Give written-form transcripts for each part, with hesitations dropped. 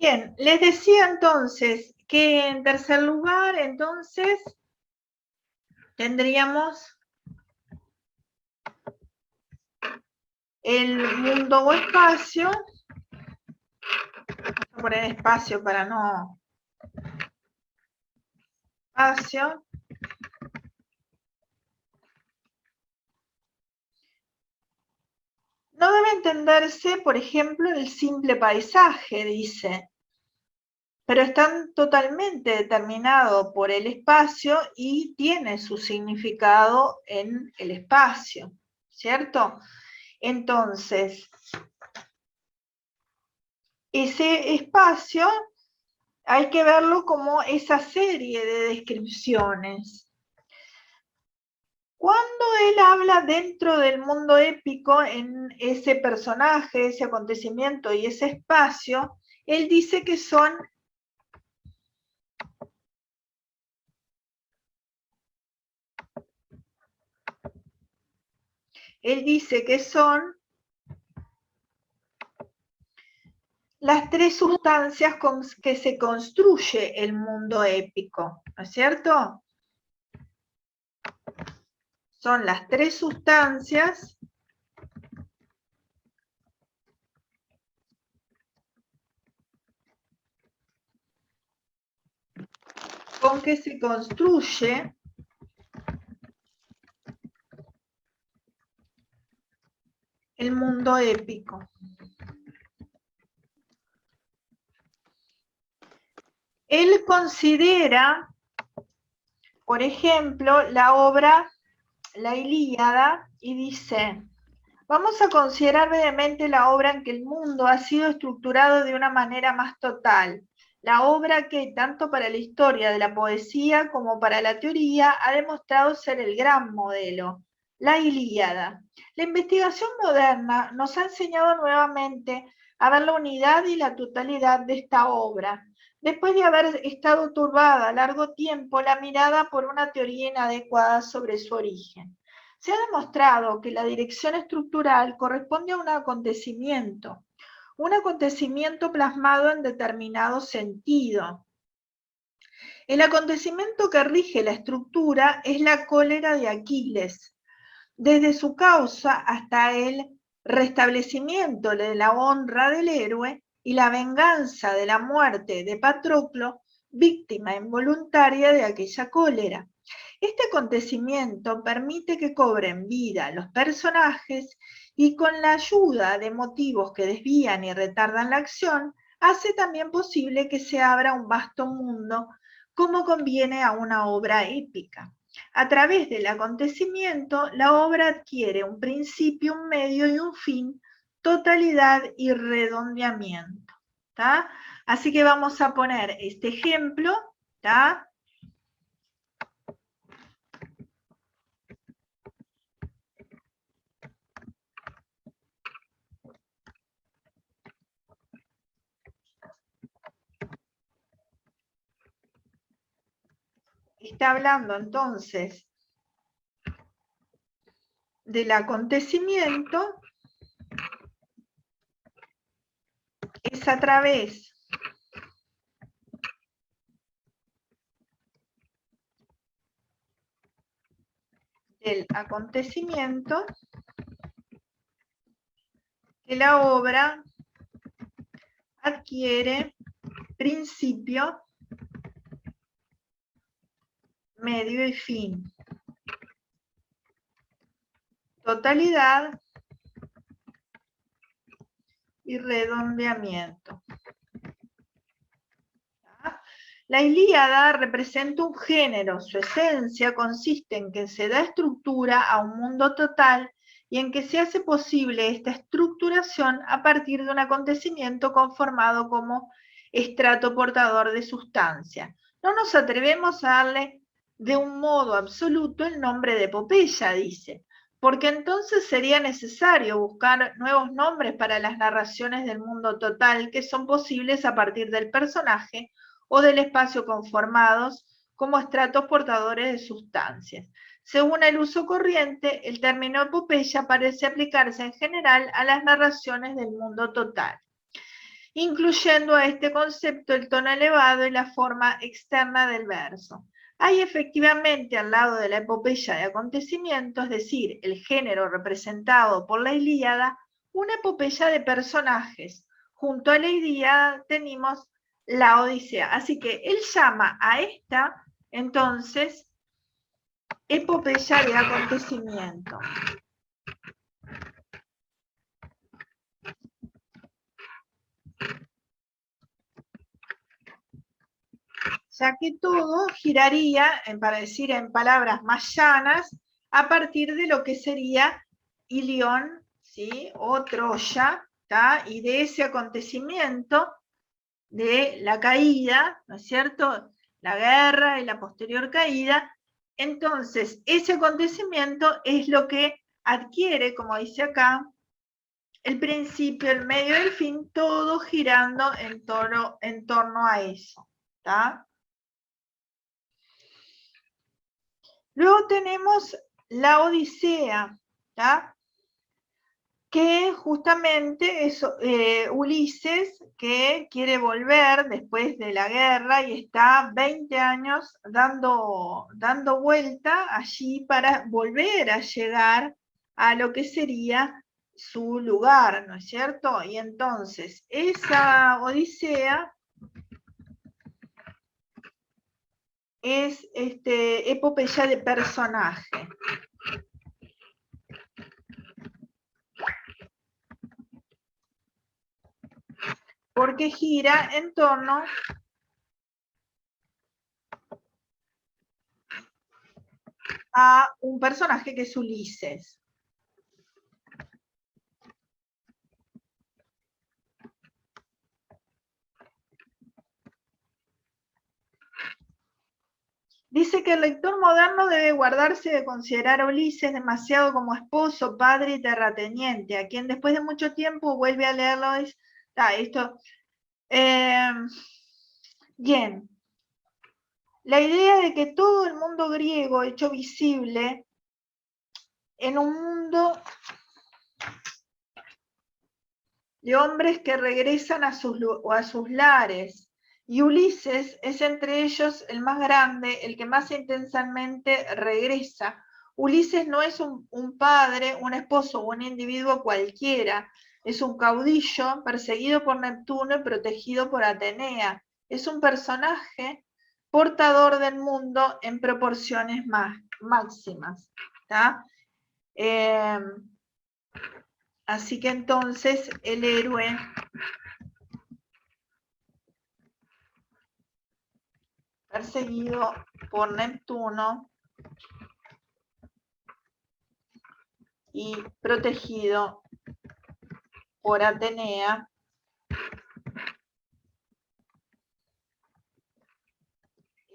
Bien, les decía entonces que en tercer lugar, entonces, tendríamos el mundo o espacio. Vamos a poner espacio para no... Espacio. No debe entenderse, por ejemplo, el simple paisaje, dice, pero están totalmente determinados por el espacio y tiene su significado en el espacio, ¿cierto? Entonces, ese espacio hay que verlo como esa serie de descripciones. Cuando él habla dentro del mundo épico, en ese personaje, ese acontecimiento y ese espacio, él dice que son las tres sustancias con que se construye el mundo épico, ¿no es cierto? Son las tres sustancias con que se construye el mundo épico. Él considera, por ejemplo, la obra La Ilíada y dice: vamos a considerar brevemente la obra en que el mundo ha sido estructurado de una manera más total, la obra que, tanto para la historia de la poesía como para la teoría, ha demostrado ser el gran modelo, la Ilíada. La investigación moderna nos ha enseñado nuevamente a ver la unidad y la totalidad de esta obra, después de haber estado turbada largo tiempo la mirada por una teoría inadecuada sobre su origen. Se ha demostrado que la dirección estructural corresponde a un acontecimiento plasmado en determinado sentido. El acontecimiento que rige la estructura es la cólera de Aquiles, desde su causa hasta el restablecimiento de la honra del héroe y la venganza de la muerte de Patroclo, víctima involuntaria de aquella cólera. Este acontecimiento permite que cobren vida los personajes y, con la ayuda de motivos que desvían y retardan la acción, hace también posible que se abra un vasto mundo como conviene a una obra épica. A través del acontecimiento, la obra adquiere un principio, un medio y un fin, totalidad y redondeamiento. ¿Tá? Así que vamos a poner este ejemplo, ¿tá? Está hablando entonces del acontecimiento, es a través del acontecimiento que la obra adquiere principio, medio y fin, totalidad y redondeamiento. La Ilíada representa un género, su esencia consiste en que se da estructura a un mundo total y en que se hace posible esta estructuración a partir de un acontecimiento conformado como estrato portador de sustancia. No nos atrevemos a darle de un modo absoluto el nombre de epopeya, dice, porque entonces sería necesario buscar nuevos nombres para las narraciones del mundo total que son posibles a partir del personaje o del espacio conformados como estratos portadores de sustancias. Según el uso corriente, el término epopeya parece aplicarse en general a las narraciones del mundo total. incluyendo a este concepto el tono elevado y la forma externa del verso. Hay efectivamente al lado de la epopeya de acontecimientos, es decir, el género representado por la Ilíada, una epopeya de personajes. Junto a la Ilíada tenemos la Odisea. Así que él llama a esta, entonces, epopeya de acontecimiento. Ya que todo giraría, para decir en palabras más llanas, a partir de lo que sería Ilión, ¿sí? O Troya, ¿tá? Y de ese acontecimiento de la caída, ¿no es cierto?, la guerra y la posterior caída. Entonces, ese acontecimiento es lo que adquiere, como dice acá, el principio, el medio y el fin, todo girando en torno a eso, ¿tá? Luego tenemos la Odisea, ¿tá? Que justamente es Ulises, que quiere volver después de la guerra y está 20 años dando vuelta allí para volver a llegar a lo que sería su lugar, ¿no es cierto? Y entonces esa Odisea es epopeya de personaje. Porque gira en torno a un personaje que es Ulises. Dice que el lector moderno debe guardarse de considerar a Ulises demasiado como esposo, padre y terrateniente, a quien después de mucho tiempo vuelve a leerlo. Bien. La idea de que todo el mundo griego hecho visible en un mundo de hombres que regresan a sus lares, y Ulises es entre ellos el más grande, el que más intensamente regresa. Ulises no es un padre, un esposo o un individuo cualquiera, es un caudillo perseguido por Neptuno y protegido por Atenea. Es un personaje portador del mundo en proporciones máximas. ¿Tá? Así que entonces el héroe perseguido por Neptuno y protegido por Atenea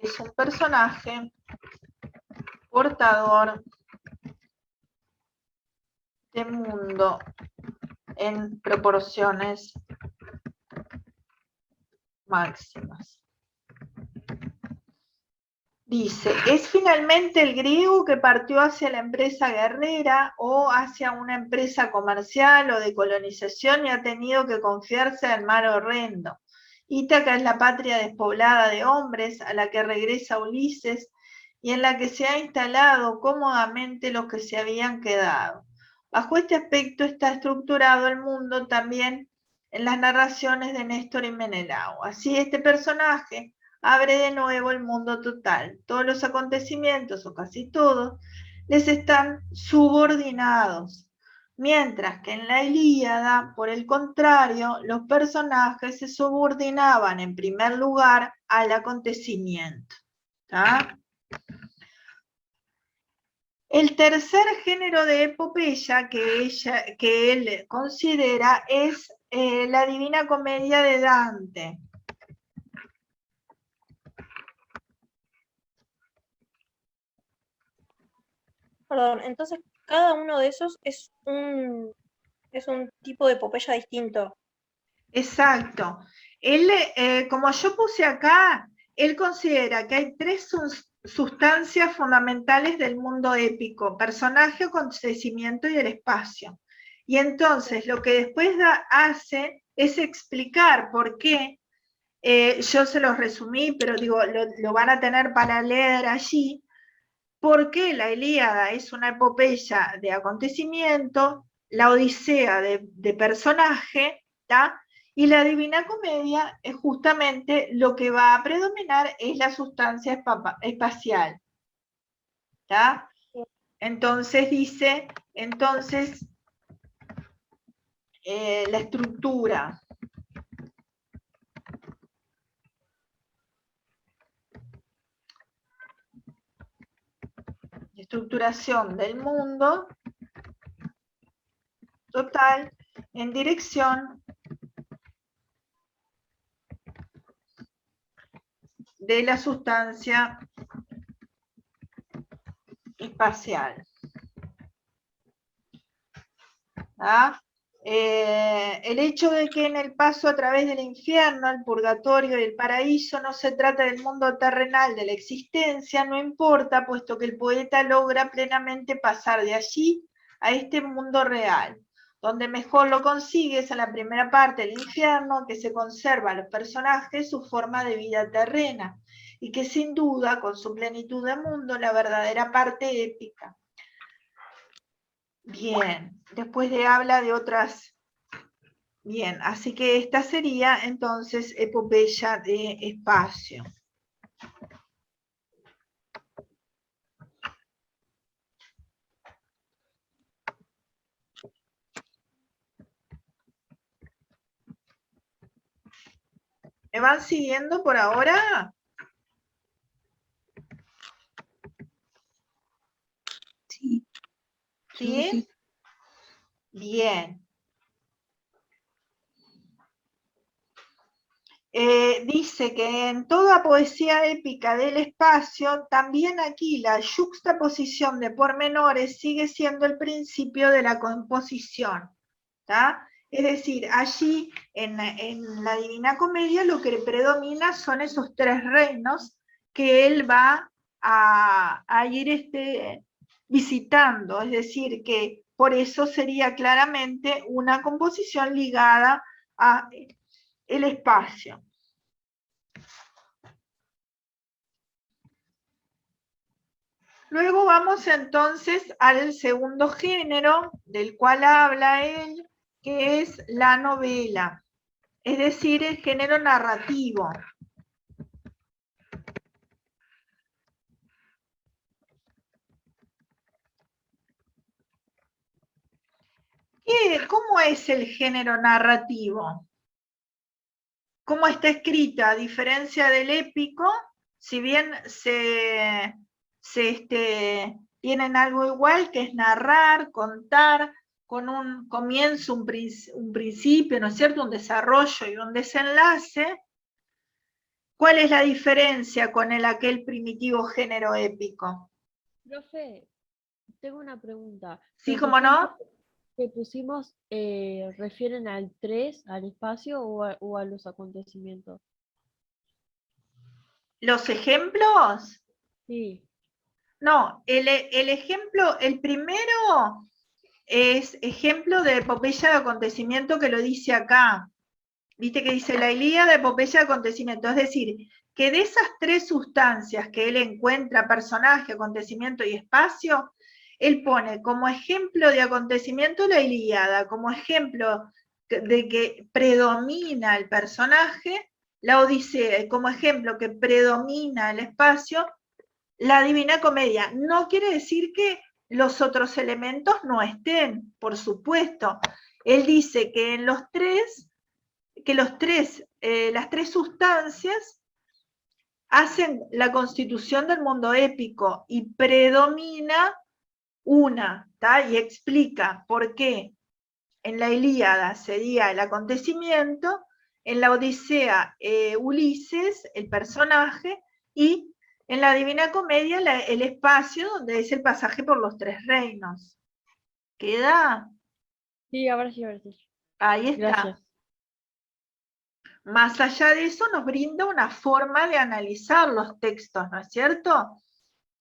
es un personaje portador de mundo en proporciones máximas. Dice, ¿es finalmente el griego que partió hacia la empresa guerrera o hacia una empresa comercial o de colonización y ha tenido que confiarse al mar horrendo? Ítaca es la patria despoblada de hombres a la que regresa Ulises y en la que se ha instalado cómodamente los que se habían quedado. Bajo este aspecto está estructurado el mundo también en las narraciones de Néstor y Menelao. Así este personaje abre de nuevo el mundo total. Todos los acontecimientos, o casi todos, les están subordinados. Mientras que en la Ilíada, por el contrario, los personajes se subordinaban en primer lugar al acontecimiento. ¿Tá? El tercer género de epopeya que él considera es la Divina Comedia de Dante. Perdón, entonces cada uno de esos es un tipo de epopeya distinto. Exacto. Él, como yo puse acá, él considera que hay tres sustancias fundamentales del mundo épico: personaje, acontecimiento y el espacio. Y entonces lo que después hace es explicar por qué, yo se los resumí, pero digo, lo van a tener para leer allí, por qué la Ilíada es una epopeya de acontecimiento, la Odisea de personaje, ¿tá? Y la Divina Comedia es justamente lo que va a predominar es la sustancia espacial, ¿tá? Entonces dice, la estructura. Estructuración del mundo total en dirección de la sustancia espacial. ¿Ah? El hecho de que en el paso a través del infierno, el purgatorio y el paraíso no se trata del mundo terrenal de la existencia, no importa, puesto que el poeta logra plenamente pasar de allí a este mundo real. Donde mejor lo consigue es en la primera parte del infierno, que se conserva a los personajes su forma de vida terrena, y que sin duda, con su plenitud de mundo, la verdadera parte épica. Bien, después habla de otras. Bien, así que esta sería entonces epopeya de espacio. ¿Me van siguiendo por ahora? Sí. ¿Sí? Sí. Bien. Dice que en toda poesía épica del espacio, también aquí la yuxtaposición de pormenores sigue siendo el principio de la composición. ¿Tá? Es decir, allí en la Divina Comedia lo que predomina son esos tres reinos que él va a ir visitando, es decir, que por eso sería claramente una composición ligada a el espacio. Luego vamos entonces al segundo género del cual habla él, que es la novela, es decir, el género narrativo. ¿Cómo es el género narrativo? ¿Cómo está escrita? A diferencia del épico, si bien tienen algo igual, que es narrar, contar, con un comienzo, un principio, ¿no es cierto?, un desarrollo y un desenlace. ¿Cuál es la diferencia con aquel primitivo género épico? Profe, tengo una pregunta. ¿Sí, ¿Los cómo no? ejemplos que pusimos refieren al 3, al espacio o a los acontecimientos? ¿Los ejemplos? Sí. No, el ejemplo, el primero es ejemplo de epopeya de acontecimiento que lo dice acá. Viste que dice la Ilíada de epopeya de acontecimiento. Es decir, que de esas tres sustancias que él encuentra, personaje, acontecimiento y espacio, él pone como ejemplo de acontecimiento la Ilíada, como ejemplo de que predomina el personaje, la Odisea, y como ejemplo que predomina el espacio, la Divina Comedia. No quiere decir que los otros elementos no estén, por supuesto. Él dice que en los tres, las tres sustancias hacen la constitución del mundo épico y predomina una, ¿tá? Y explica por qué en la Ilíada sería el acontecimiento, en la Odisea Ulises, el personaje, y en la Divina Comedia el espacio donde es el pasaje por los tres reinos. ¿Queda? Sí, ahora sí, ahora sí. Ahí está. Gracias. Más allá de eso nos brinda una forma de analizar los textos, ¿no es cierto?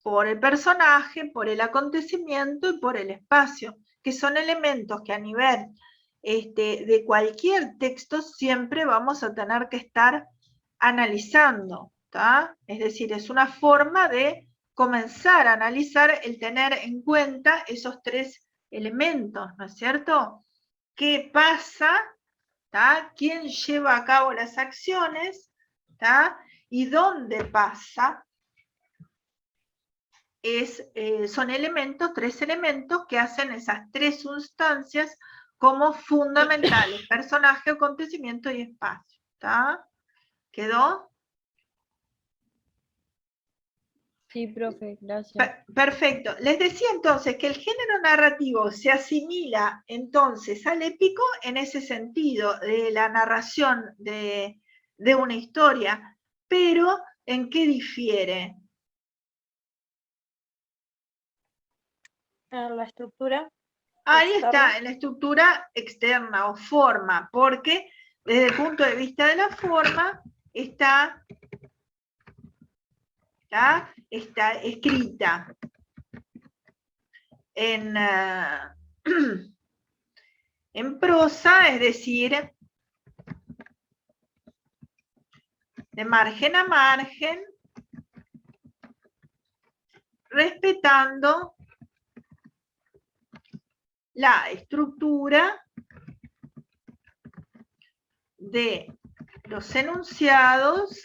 Por el personaje, por el acontecimiento y por el espacio. que son elementos que a nivel de cualquier texto siempre vamos a tener que estar analizando, ¿tá? Es decir, es una forma de comenzar a analizar el tener en cuenta esos tres elementos, ¿no es cierto? ¿Qué pasa? ¿Tá? ¿Quién lleva a cabo las acciones? ¿Tá? ¿Y dónde pasa? Son elementos, tres elementos que hacen esas tres sustancias como fundamentales: personaje, acontecimiento y espacio. ¿Tá? ¿Quedó? Sí, profe, gracias. Perfecto. Les decía entonces que el género narrativo se asimila entonces al épico en ese sentido de la narración de una historia, pero ¿en qué difiere? La estructura Ahí externa. está, en la estructura externa o forma, porque desde el punto de vista de la forma está escrita en, en prosa, es decir, de margen a margen, respetando la estructura de los enunciados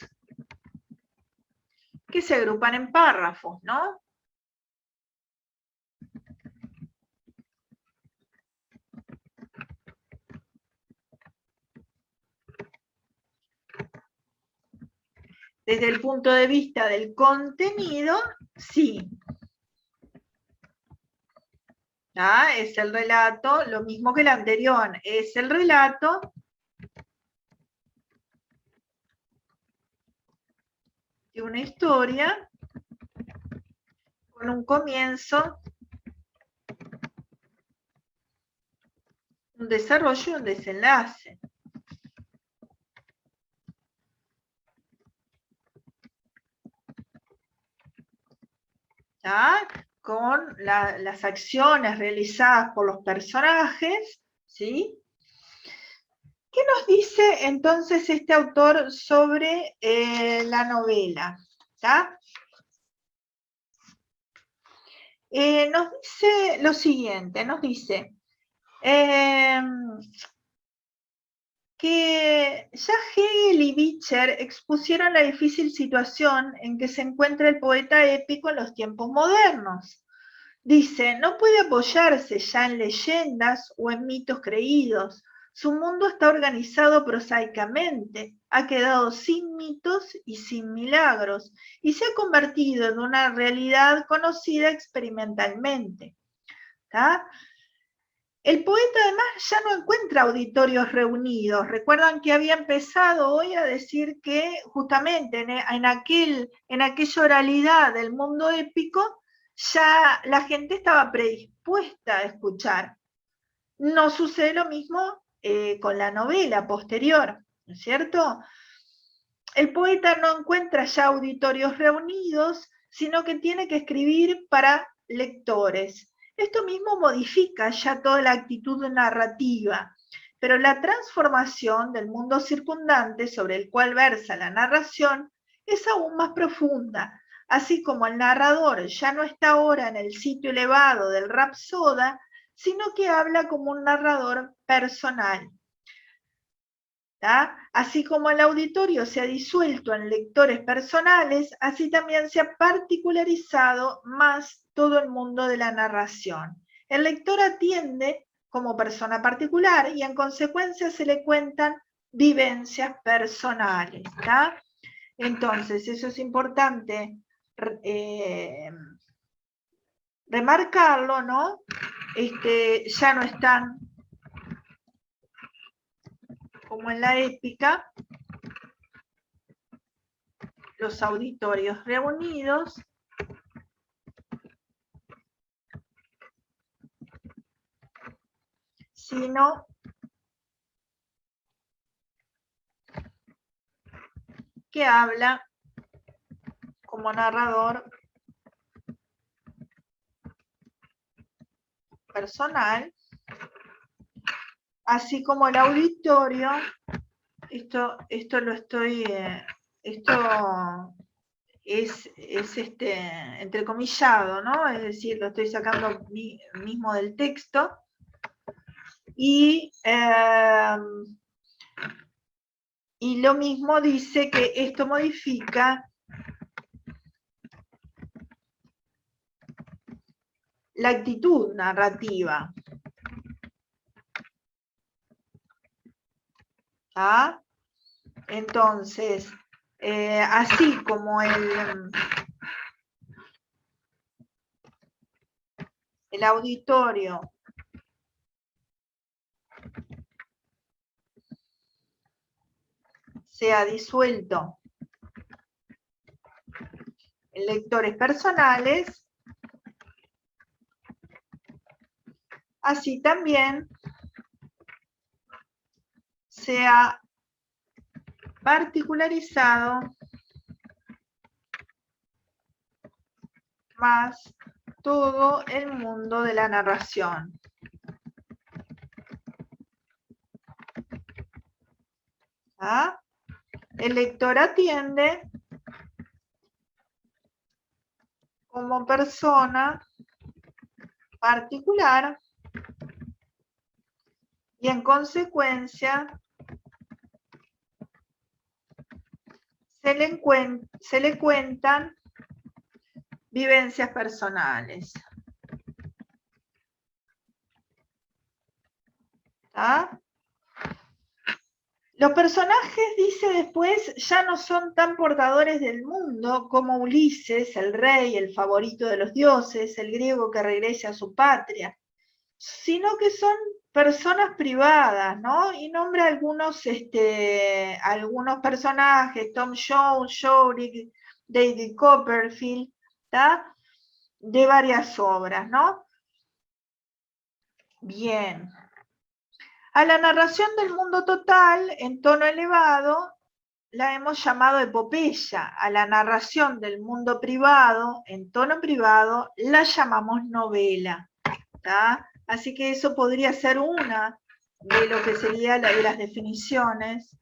que se agrupan en párrafos, ¿no? Desde el punto de vista del contenido, sí. ¿Ah? Es el relato, lo mismo que el anterior, es el relato de una historia con un comienzo, un desarrollo y un desenlace. ¿Ah? Con las acciones realizadas por los personajes, ¿sí? ¿Qué nos dice entonces este autor sobre la novela? ¿Tá? Nos dice lo siguiente, nos dice que ya Hegel y Bicher expusieron la difícil situación en que se encuentra el poeta épico en los tiempos modernos. Dice, no puede apoyarse ya en leyendas o en mitos creídos. Su mundo está organizado prosaicamente, ha quedado sin mitos y sin milagros, y se ha convertido en una realidad conocida experimentalmente. ¿Tá? El poeta además ya no encuentra auditorios reunidos. Recuerdan que había empezado hoy a decir que justamente en aquella oralidad del mundo épico ya la gente estaba predispuesta a escuchar. No sucede lo mismo con la novela posterior, ¿no es cierto? El poeta no encuentra ya auditorios reunidos, sino que tiene que escribir para lectores. Esto mismo modifica ya toda la actitud narrativa, pero la transformación del mundo circundante sobre el cual versa la narración es aún más profunda, así como el narrador ya no está ahora en el sitio elevado del rapsoda, sino que habla como un narrador personal. ¿tá? Así como el auditorio se ha disuelto en lectores personales, así también se ha particularizado más todo el mundo de la narración. El lector atiende como persona particular y en consecuencia se le cuentan vivencias personales. ¿tá? Entonces, eso es importante remarcarlo, ¿no? Ya no están como en la épica, los auditorios reunidos, sino que habla como narrador personal, así como el auditorio. Esto lo estoy, esto es entrecomillado, ¿no? Es decir, lo estoy sacando mismo del texto. Y lo mismo dice que esto modifica la actitud narrativa. ¿Ah? Entonces, así como el auditorio sea disuelto en lectores personales, así también sea particularizado más todo el mundo de la narración. ¿Ah? El lector atiende como persona particular y en consecuencia se le cuentan vivencias personales. ¿Ah? Los personajes, dice después, ya no son tan portadores del mundo como Ulises, el rey, el favorito de los dioses, el griego que regresa a su patria, sino que son personas privadas, ¿no? Y nombra algunos personajes, Tom Jones, Shorey, David Copperfield, ¿tá? De varias obras, ¿no? Bien. A la narración del mundo total, en tono elevado, la hemos llamado epopeya. A la narración del mundo privado, en tono privado, la llamamos novela. ¿Tá? Así que eso podría ser una de lo que sería de las definiciones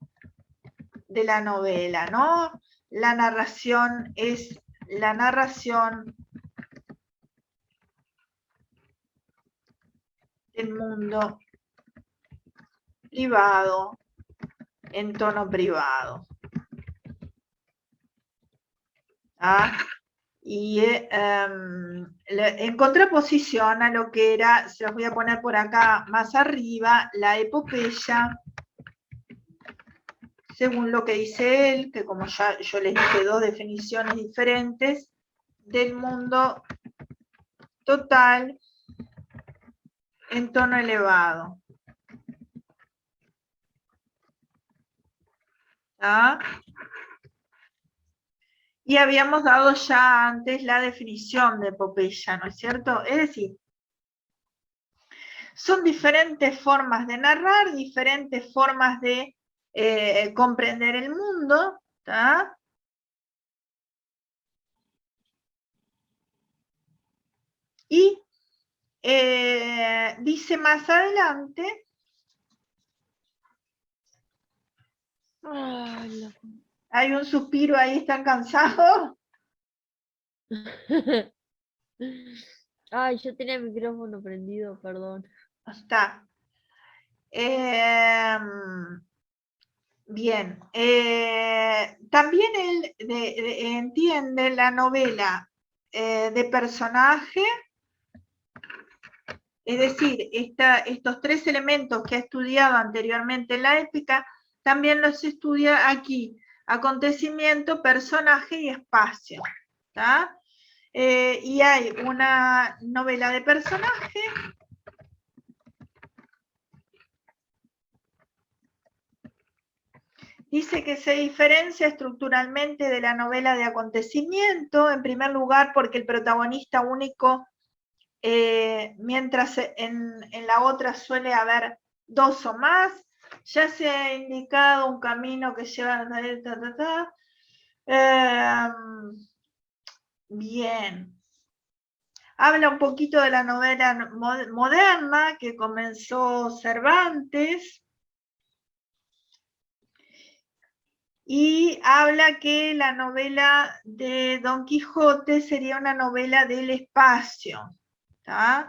de la novela, ¿no? La narración es la narración del mundo privado en tono privado. ¿Ah? Y en contraposición a lo que era, se los voy a poner por acá más arriba, la epopeya, según lo que dice él, que como ya yo les dije dos definiciones diferentes, del mundo total en tono elevado. ¿Ah? Y habíamos dado ya antes la definición de epopeya, ¿no es cierto? Es decir, son diferentes formas de narrar, diferentes formas de comprender el mundo, ¿tá? Y dice más adelante, hay un suspiro ahí, ¿están cansados? Ay, yo tenía el micrófono prendido, perdón. Está. Bien. También él entiende la novela de personaje, es decir, estos tres elementos que ha estudiado anteriormente en la épica, también los estudia aquí: acontecimiento, personaje y espacio. ¿Tá? Y hay una novela de personaje dice que se diferencia estructuralmente de la novela de acontecimiento, en primer lugar porque el protagonista único, mientras en la otra suele haber dos o más, ya se ha indicado un camino que lleva a... bien. Habla un poquito de la novela moderna que comenzó Cervantes. Y habla que la novela de Don Quijote sería una novela del espacio. ¿Tá?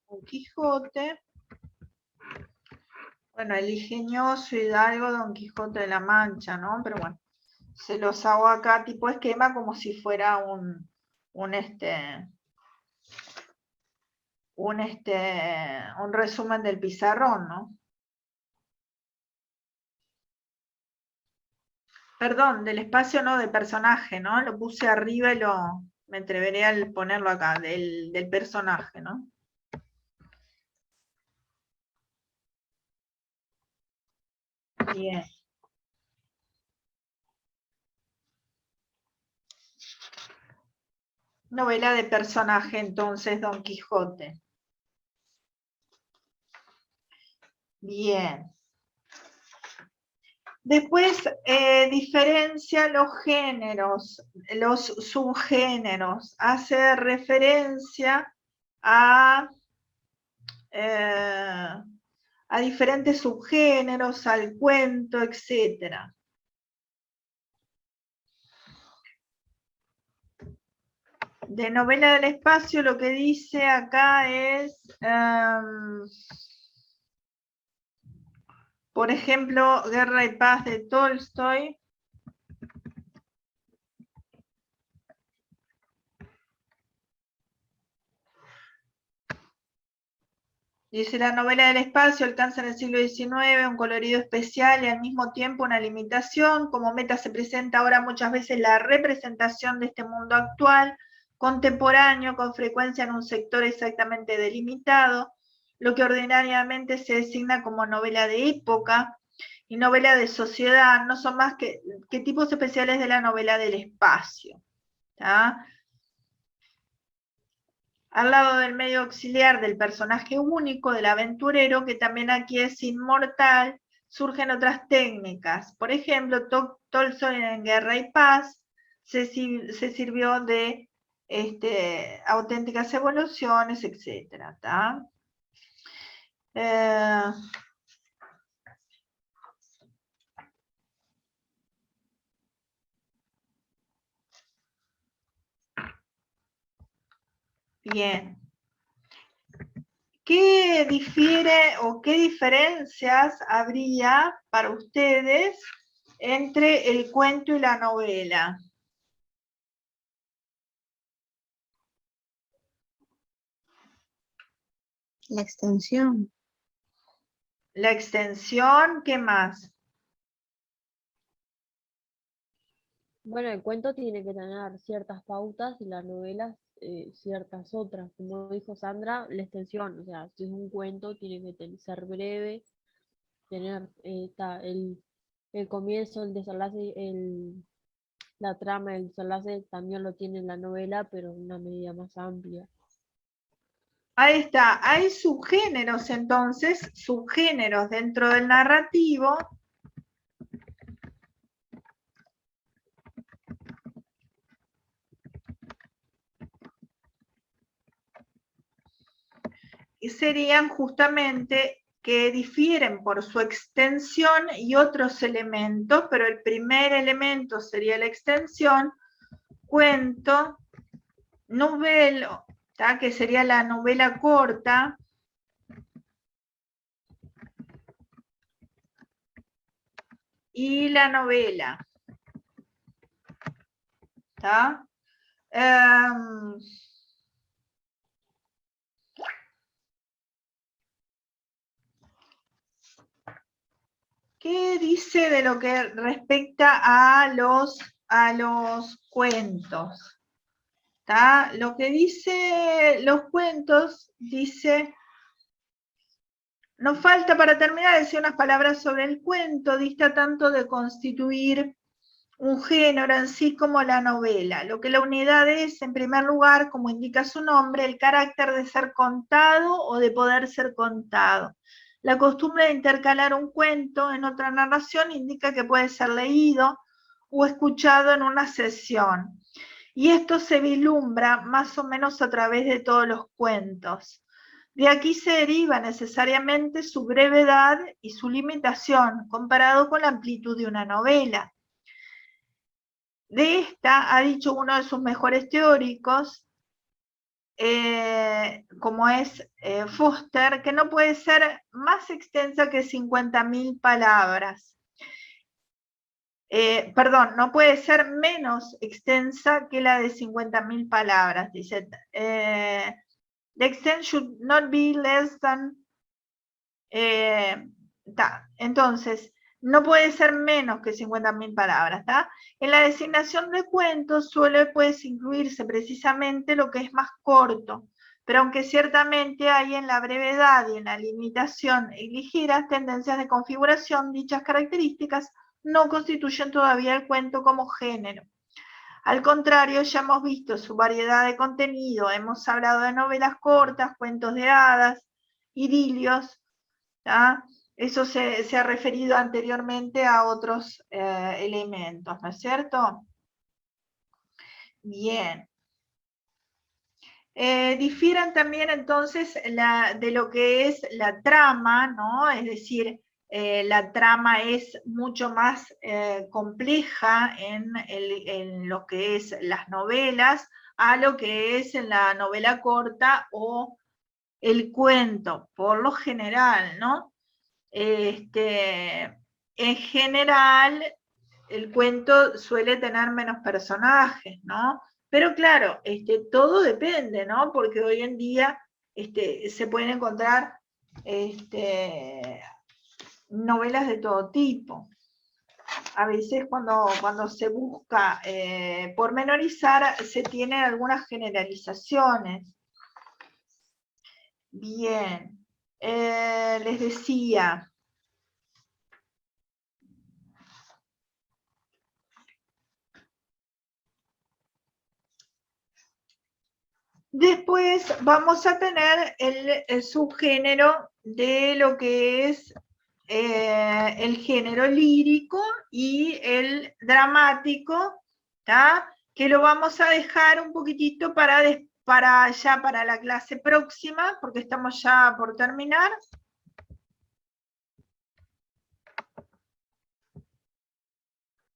Don Quijote. Bueno, el ingenioso hidalgo Don Quijote de la Mancha, ¿no? Pero bueno, se los hago acá tipo esquema como si fuera un resumen del pizarrón, ¿no? Perdón, del espacio no, de personaje, ¿no? Lo puse arriba y me atreveré al ponerlo acá, del personaje, ¿no? Bien. Novela de personaje, entonces, Don Quijote. Bien. Después diferencia los géneros, los subgéneros. Hace referencia a diferentes subgéneros, al cuento, etc. De novela del espacio lo que dice acá es, por ejemplo, Guerra y Paz de Tolstoy. Dice, la novela del espacio alcanza en el siglo XIX un colorido especial y al mismo tiempo una limitación. Como meta se presenta ahora muchas veces la representación de este mundo actual, contemporáneo, con frecuencia en un sector exactamente delimitado, lo que ordinariamente se designa como novela de época y novela de sociedad, no son más que tipos especiales de la novela del espacio. ¿Tá? Al lado del medio auxiliar del personaje único, del aventurero, que también aquí es inmortal, surgen otras técnicas. Por ejemplo, Tolstoy en Guerra y Paz se sirvió de auténticas evoluciones, etc. Bien. ¿Qué difiere o qué diferencias habría para ustedes entre el cuento y la novela? La extensión. La extensión, ¿qué más? Bueno, el cuento tiene que tener ciertas pautas y las novelas ciertas otras. Como dijo Sandra, la extensión, o sea, si es un cuento, tiene que ser breve, tener el comienzo, el desenlace, la trama, el desenlace también lo tiene la novela, pero en una medida más amplia. Ahí está, hay subgéneros entonces, subgéneros dentro del narrativo. Y serían justamente que difieren por su extensión y otros elementos, pero el primer elemento sería la extensión, cuento, novela, que sería la novela corta, y la novela. ¿Está? ¿Qué dice de lo que respecta a los cuentos? ¿Está? Lo que dice los cuentos, dice Nos falta para terminar decir unas palabras sobre el cuento. Dista tanto de constituir un género en sí como la novela. Lo que la unidad es, en primer lugar, como indica su nombre, el carácter de ser contado o de poder ser contado. La costumbre de intercalar un cuento en otra narración indica que puede ser leído o escuchado en una sesión. Y esto se vislumbra más o menos a través de todos los cuentos. De aquí se deriva necesariamente su brevedad y su limitación comparado con la amplitud de una novela. De esta ha dicho uno de sus mejores teóricos, como es Foster, que no puede ser más extensa que 50.000 palabras. Perdón, no puede ser menos extensa que la de 50.000 palabras. Dice, the extent should not be less than... entonces, no puede ser menos que 50.000 palabras, ¿está? En la designación de cuentos puede incluirse precisamente lo que es más corto, pero aunque ciertamente hay en la brevedad y en la limitación ligeras tendencias de configuración, dichas características no constituyen todavía el cuento como género. Al contrario, ya hemos visto su variedad de contenido, hemos hablado de novelas cortas, cuentos de hadas, idilios, ¿tá? Eso se ha referido anteriormente a otros elementos, ¿no es cierto? Bien. Difieren también entonces de lo que es la trama, ¿no? Es decir, la trama es mucho más compleja en lo que es las novelas a lo que es en la novela corta o el cuento, por lo general, ¿no? En general, el cuento suele tener menos personajes, ¿no? Pero claro, todo depende, ¿no? Porque hoy en día se pueden encontrar novelas de todo tipo. A veces cuando se busca pormenorizar, se tienen algunas generalizaciones. Bien, les decía... Después vamos a tener el subgénero de lo que es el género lírico y el dramático, ¿tá? Que lo vamos a dejar un poquitito para la clase próxima, porque estamos ya por terminar.